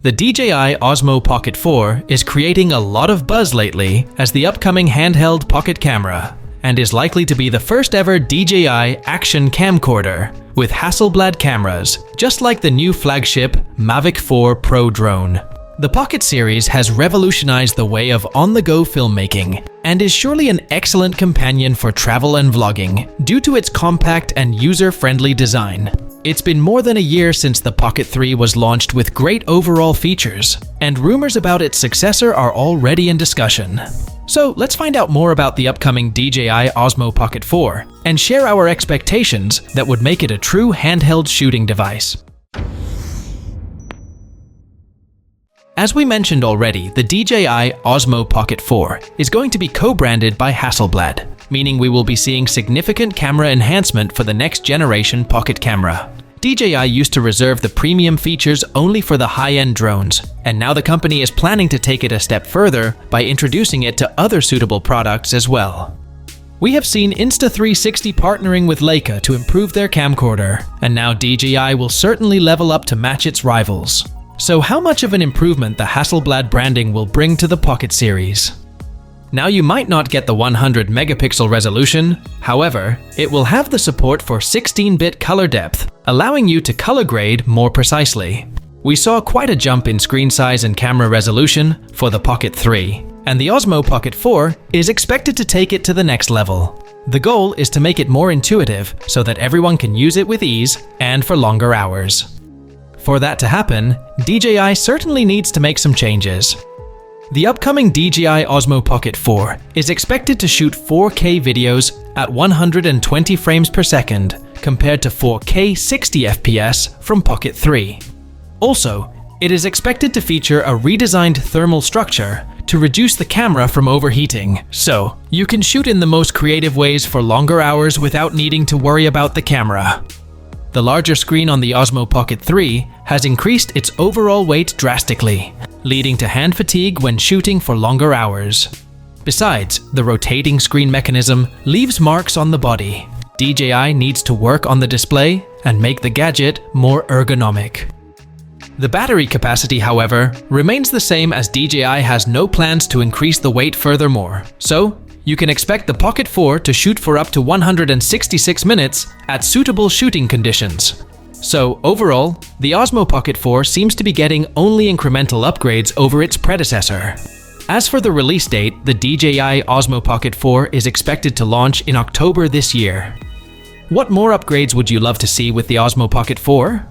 The DJI Osmo Pocket 4 is creating a lot of buzz lately as the upcoming handheld pocket camera, and is likely to be the first ever DJI Action Camcorder with Hasselblad cameras, just like the new flagship Mavic 4 Pro drone. The Pocket series has revolutionized the way of on-the-go filmmaking and is surely an excellent companion for travel and vlogging due to its compact and user-friendly design. It's been more than a year since the Pocket 3 was launched with great overall features, and rumors about its successor are already in discussion. So let's find out more about the upcoming DJI Osmo Pocket 4 and share our expectations that would make it a true handheld shooting device. As we mentioned already, the DJI Osmo Pocket 4 is going to be co-branded by Hasselblad, meaning we will be seeing significant camera enhancement for the next generation pocket camera. DJI used to reserve the premium features only for the high-end drones, and now the company is planning to take it a step further by introducing it to other suitable products as well. We have seen Insta360 partnering with Leica to improve their camcorder, and now DJI will certainly level up to match its rivals. So how much of an improvement the Hasselblad branding will bring to the Pocket series? Now you might not get the 100 megapixel resolution, however, it will have the support for 16-bit color depth, allowing you to color grade more precisely. We saw quite a jump in screen size and camera resolution for the Pocket 3, and the Osmo Pocket 4 is expected to take it to the next level. The goal is to make it more intuitive so that everyone can use it with ease and for longer hours. For that to happen, DJI certainly needs to make some changes. The upcoming DJI Osmo Pocket 4 is expected to shoot 4K videos at 120 frames per second compared to 4K 60 FPS from Pocket 3. Also, it is expected to feature a redesigned thermal structure to reduce the camera from overheating, so you can shoot in the most creative ways for longer hours without needing to worry about the camera. The larger screen on the Osmo Pocket 3 has increased its overall weight drastically, leading to hand fatigue when shooting for longer hours. Besides, the rotating screen mechanism leaves marks on the body. DJI needs to work on the display and make the gadget more ergonomic. The battery capacity, however, remains the same as DJI has no plans to increase the weight furthermore, so you can expect the Pocket 4 to shoot for up to 166 minutes at suitable shooting conditions. So overall, the Osmo Pocket 4 seems to be getting only incremental upgrades over its predecessor. As for the release date, the DJI Osmo Pocket 4 is expected to launch in October this year. What more upgrades would you love to see with the Osmo Pocket 4?